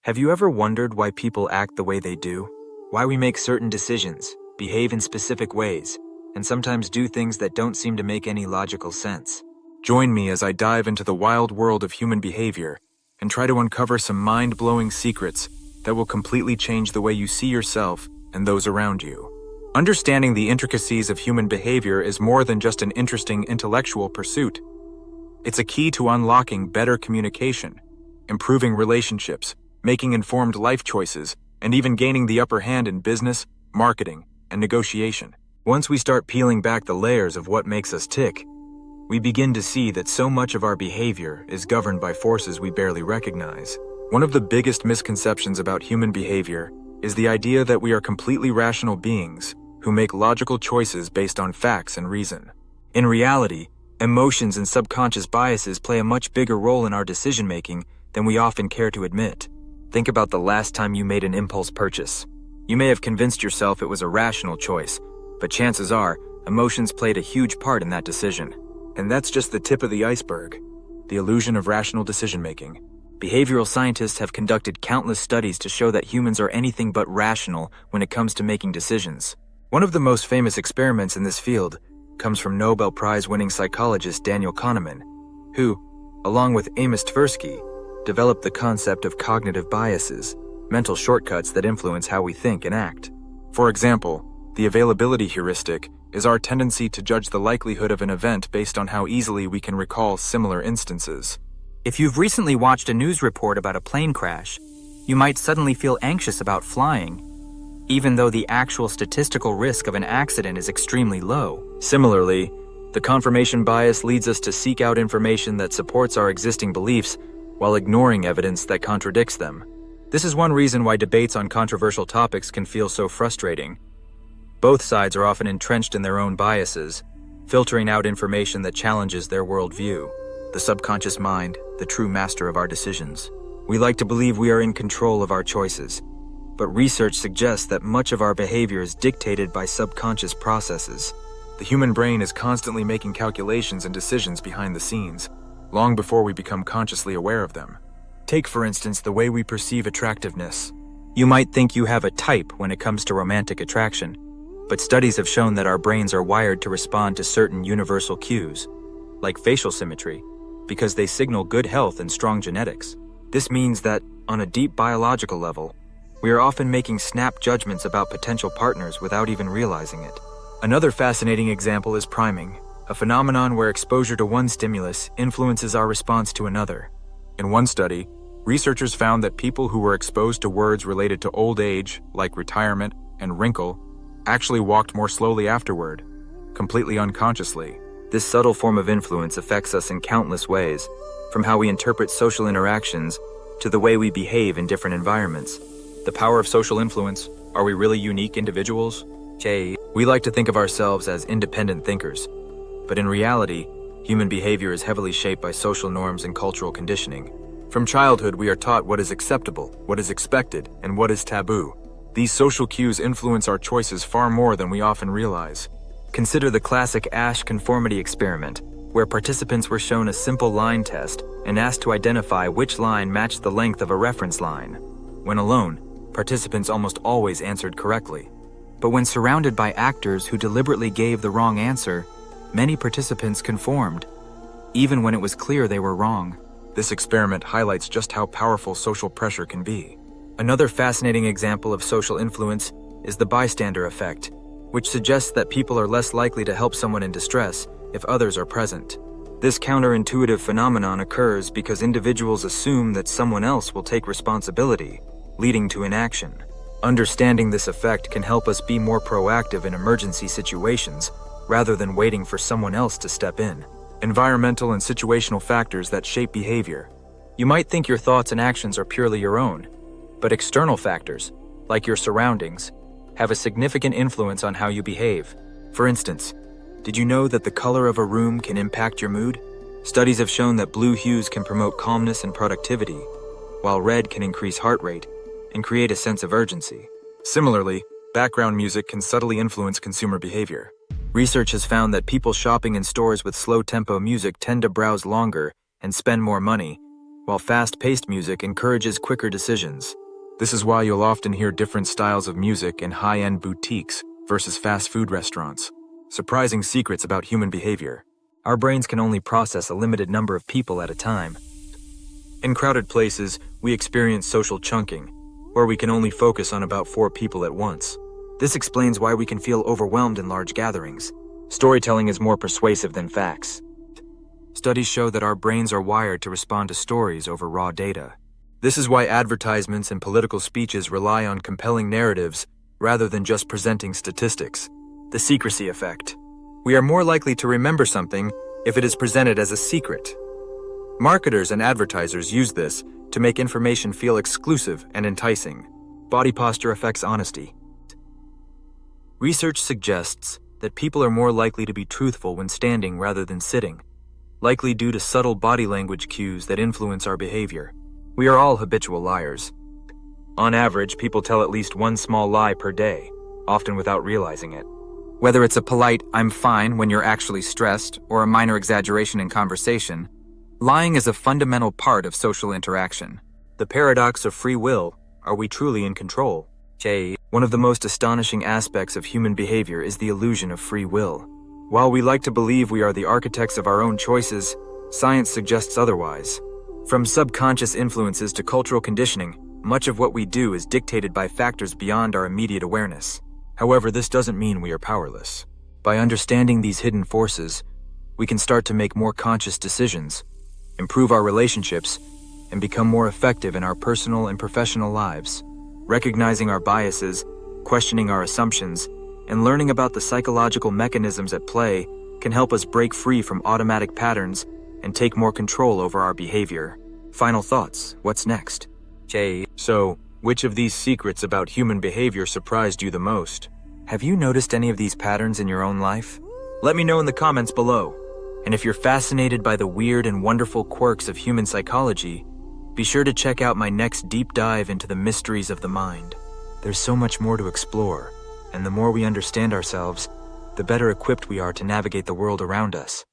Have you ever wondered why people act the way they do? Why we make certain decisions, behave in specific ways, and sometimes do things that don't seem to make any logical sense? Join me as I dive into the wild world of human behavior and try to uncover some mind-blowing secrets that will completely change the way you see yourself and those around you. Understanding the intricacies of human behavior is more than just an interesting intellectual pursuit. It's a key to unlocking better communication, improving relationships, making informed life choices, and even gaining the upper hand in business, marketing, and negotiation. Once we start peeling back the layers of what makes us tick, we begin to see that so much of our behavior is governed by forces we barely recognize. One of the biggest misconceptions about human behavior is the idea that we are completely rational beings who make logical choices based on facts and reason. In reality, emotions and subconscious biases play a much bigger role in our decision-making than we often care to admit. Think about the last time you made an impulse purchase. You may have convinced yourself it was a rational choice, but chances are, emotions played a huge part in that decision. And that's just the tip of the iceberg, the illusion of rational decision-making. Behavioral scientists have conducted countless studies to show that humans are anything but rational when it comes to making decisions. One of the most famous experiments in this field comes from Nobel Prize-winning psychologist Daniel Kahneman, who, along with Amos Tversky, developed the concept of cognitive biases, mental shortcuts that influence how we think and act. For example, the availability heuristic is our tendency to judge the likelihood of an event based on how easily we can recall similar instances. If you've recently watched a news report about a plane crash, you might suddenly feel anxious about flying, even though the actual statistical risk of an accident is extremely low. Similarly, the confirmation bias leads us to seek out information that supports our existing beliefs while ignoring evidence that contradicts them. This is one reason why debates on controversial topics can feel so frustrating. Both sides are often entrenched in their own biases, filtering out information that challenges their worldview. The subconscious mind, the true master of our decisions. We like to believe we are in control of our choices, but research suggests that much of our behavior is dictated by subconscious processes. The human brain is constantly making calculations and decisions behind the scenes, long before we become consciously aware of them. Take, for instance, the way we perceive attractiveness. You might think you have a type when it comes to romantic attraction, but studies have shown that our brains are wired to respond to certain universal cues, like facial symmetry, because they signal good health and strong genetics. This means that, on a deep biological level, we are often making snap judgments about potential partners without even realizing it. Another fascinating example is priming, a phenomenon where exposure to one stimulus influences our response to another. In one study, researchers found that people who were exposed to words related to old age, like retirement and wrinkle, actually walked more slowly afterward, completely unconsciously. This subtle form of influence affects us in countless ways, from how we interpret social interactions to the way we behave in different environments. The power of social influence. Are we really unique individuals? We like to think of ourselves as independent thinkers, but in reality, human behavior is heavily shaped by social norms and cultural conditioning. From childhood, we are taught what is acceptable, what is expected, and what is taboo. These social cues influence our choices far more than we often realize. Consider the classic Asch conformity experiment, where participants were shown a simple line test and asked to identify which line matched the length of a reference line. When alone, participants almost always answered correctly. But when surrounded by actors who deliberately gave the wrong answer, many participants conformed, even when it was clear they were wrong. This experiment highlights just how powerful social pressure can be. Another fascinating example of social influence is the bystander effect, which suggests that people are less likely to help someone in distress if others are present. This counterintuitive phenomenon occurs because individuals assume that someone else will take responsibility, leading to inaction. Understanding this effect can help us be more proactive in emergency situations, rather than waiting for someone else to step in. Environmental and situational factors that shape behavior. You might think your thoughts and actions are purely your own, but external factors, like your surroundings, have a significant influence on how you behave. For instance, did you know that the color of a room can impact your mood? Studies have shown that blue hues can promote calmness and productivity, while red can increase heart rate and create a sense of urgency. Similarly, background music can subtly influence consumer behavior. Research has found that people shopping in stores with slow-tempo music tend to browse longer and spend more money, while fast-paced music encourages quicker decisions. This is why you'll often hear different styles of music in high-end boutiques versus fast food restaurants. Surprising secrets about human behavior. Our brains can only process a limited number of people at a time. In crowded places, we experience social chunking, where we can only focus on about 4 people at once. This explains why we can feel overwhelmed in large gatherings. Storytelling is more persuasive than facts. Studies show that our brains are wired to respond to stories over raw data. This is why advertisements and political speeches rely on compelling narratives rather than just presenting statistics. The secrecy effect. We are more likely to remember something if it is presented as a secret. Marketers and advertisers use this to make information feel exclusive and enticing. Body posture affects honesty. Research suggests that people are more likely to be truthful when standing rather than sitting, likely due to subtle body language cues that influence our behavior. We are all habitual liars. On average, people tell at least one small lie per day, often without realizing it. Whether it's a polite "I'm fine" when you're actually stressed or a minor exaggeration in conversation, lying is a fundamental part of social interaction. The paradox of free will. Are we truly in control? One of the most astonishing aspects of human behavior is the illusion of free will. While we like to believe we are the architects of our own choices, science suggests otherwise. From subconscious influences to cultural conditioning, much of what we do is dictated by factors beyond our immediate awareness. However, this doesn't mean we are powerless. By understanding these hidden forces, we can start to make more conscious decisions, improve our relationships, and become more effective in our personal and professional lives. Recognizing our biases, questioning our assumptions, and learning about the psychological mechanisms at play can help us break free from automatic patterns and take more control over our behavior. Final thoughts. What's next? So, which of these secrets about human behavior surprised you the most? Have you noticed any of these patterns in your own life? Let me know in the comments below. And if you're fascinated by the weird and wonderful quirks of human psychology, be sure to check out my next deep dive into the mysteries of the mind. There's so much more to explore, and the more we understand ourselves, the better equipped we are to navigate the world around us.